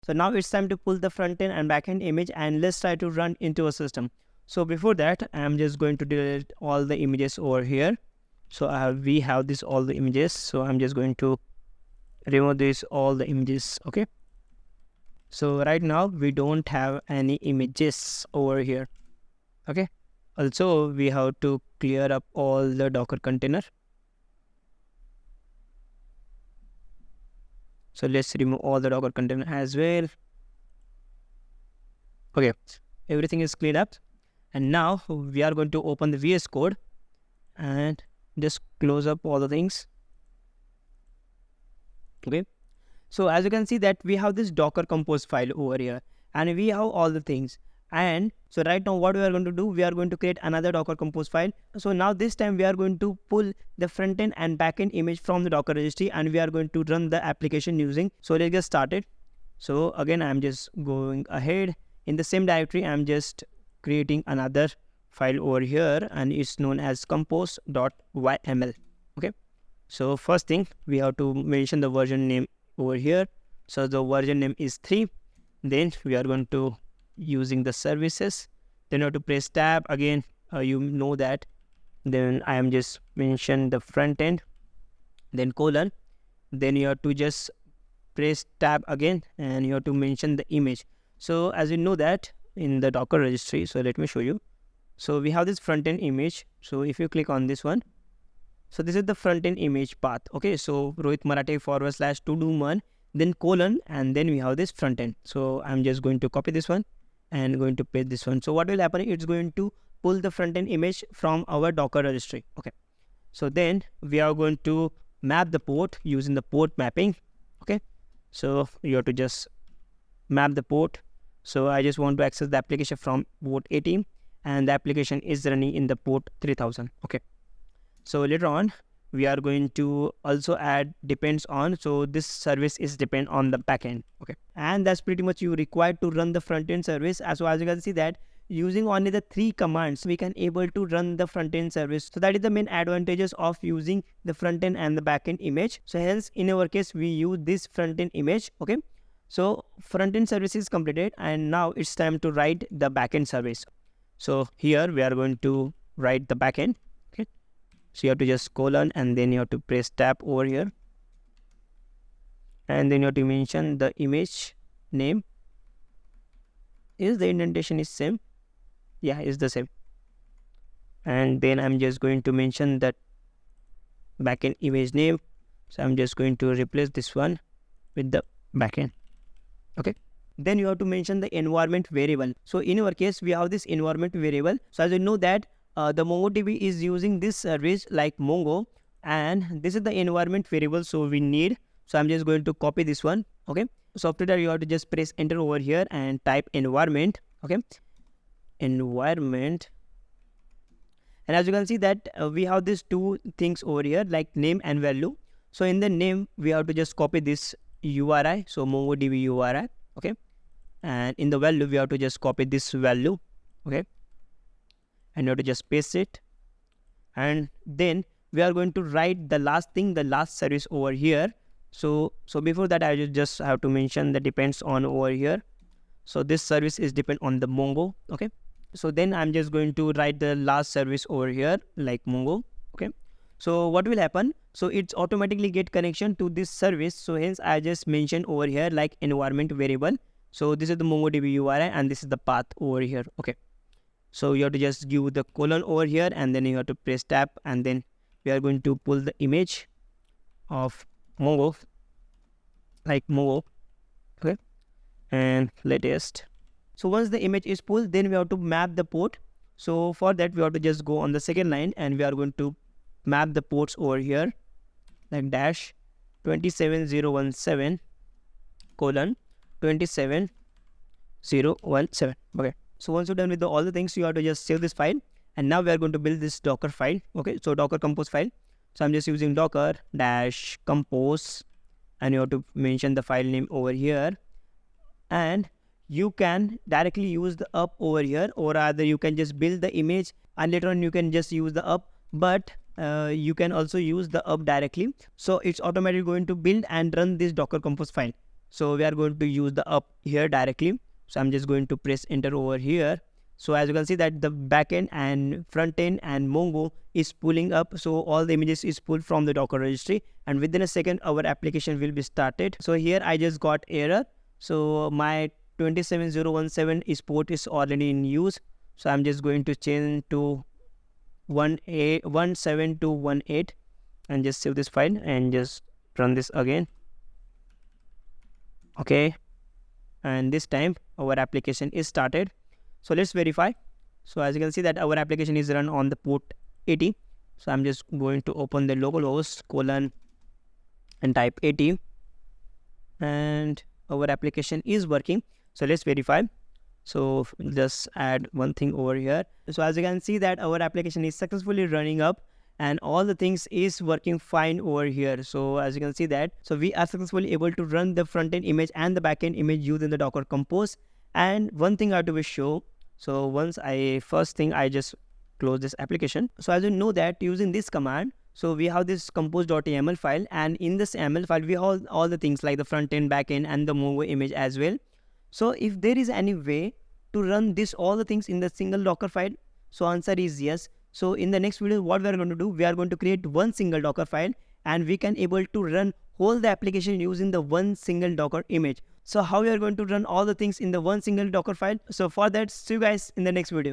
So now it's time to pull the front end and back end image, and let's try to run into a system. So before that, I'm just going to delete all the images over here. So we have this all the images. So I'm just going to remove this all the images. Okay. So right now we don't have any images over here. Okay. Also, we have to clear up all the Docker container. So let's remove all the Docker container as well. Okay, everything is cleared up. And now we are going to open the VS Code and just close up all the things. Okay. So as you can see that we have this Docker compose file over here, and we have all the things. And so right now what we are going to do, we are going to create another Docker compose file. So now this time we are going to pull the front end and back end image from the Docker registry, and we are going to run the application using. So let's get started. So again, I'm just going ahead in the same directory. I'm just creating another file over here, and it's known as compose.yml. Okay. So first thing, we have to mention the version name over here. So the version name is 3. Then we are going to using the services. Then you have to press tab again. You know that. Then I am just mention the front end. Then colon. Then you have to just press tab again, and you have to mention the image. So as you know that in the Docker registry. So let me show you. So we have this front end image. So if you click on this one, so this is the front end image path. Okay, so Rohit Marathe / to do man, then colon, and then we have this front end. So I'm just going to copy this one and going to paste this one. So what will happen? It's going to pull the front end image from our Docker registry. Okay, so then we are going to map the port using the port mapping. Okay, so you have to just map the port. So I just want to access the application from port 18, and the application is running in the port 3000. Okay. So later on, we are going to also add depends on. So this service is depend on the backend. Okay. And that's pretty much you required to run the front end service. So as you can see that using only the 3 commands, we can able to run the front end service. So that is the main advantages of using the front end and the backend image. So hence in our case, we use this front end image. Okay. So front end service is completed, and now it's time to write the backend service. So here we are going to write the backend. Okay. So you have to just colon, and then you have to press tab over here, and then you have to mention the image name. Is the indentation is same? Yeah, it's the same. And then I'm just going to mention that backend image name. So I'm just going to replace this one with the backend. Okay. Then you have to mention the environment variable. So in our case, we have this environment variable. So as you know that the MongoDB is using this service like Mongo, and this is the environment variable. So we need. So I'm just going to copy this one. Okay. So after that, you have to just press enter over here and type environment. Okay. Environment. And as you can see that we have these 2 things over here like name and value. So in the name, we have to just copy this URI. So MongoDB URI. Okay. And in the value, we have to just copy this value. Okay. And you have to just paste it. And then we are going to write the last thing, the last service over here. So before that, I just have to mention the depends on over here. So this service is depend on the Mongo. Okay. So then I'm just going to write the last service over here like Mongo. Okay. So what will happen? So it's automatically get connection to this service. So hence I just mentioned over here like environment variable. So this is the MongoDB URI, and this is the path over here. Okay. So you have to just give the colon over here, and then you have to press tab, and then we are going to pull the image of Mongo like Mongo. Okay. And latest. So once the image is pulled, then we have to map the port. So for that, we have to just go on the second line, and we are going to map the ports over here like dash 27017 colon 27017. Okay. So once you're done with all the things, you have to just save this file, and now we are going to build this Docker file. Okay. So Docker compose file. So I'm just using docker dash compose, and you have to mention the file name over here, and you can directly use the up over here, or either you can just build the image and later on you can just use the up, but you can also use the up directly. So it's automatically going to build and run this Docker compose file. So we are going to use the up here directly. So I'm just going to press enter over here. So as you can see that the backend and front end and Mongo is pulling up. So all the images is pulled from the Docker registry, and within a second our application will be started. So here I just got error. So my 27017 is port is already in use. So I'm just going to change to 17218 and just save this file and just run this again. Okay, and this time our application is started. So let's verify. So as you can see that our application is run on the port 80. So I'm just going to open the localhost colon and type 80, and our application is working. So let's verify. So just add one thing over here. So as you can see that our application is successfully running up and all the things is working fine over here. So as you can see that, so we are successfully able to run the front end image and the back end image using the Docker Compose. And one thing I have to be sure. So first thing I just close this application. So as you know that using this command, so we have this compose.yaml file, and in this YAML file we have all the things like the front end, back end and the Mongo image as well. So if there is any way to run all the things in the single Docker file, so answer is yes. So in the next video, what we are going to do, we are going to create one single Docker file, and we can able to run whole the application using the one single Docker image. So how we are going to run all the things in the one single Docker file? So for that, see you guys in the next video.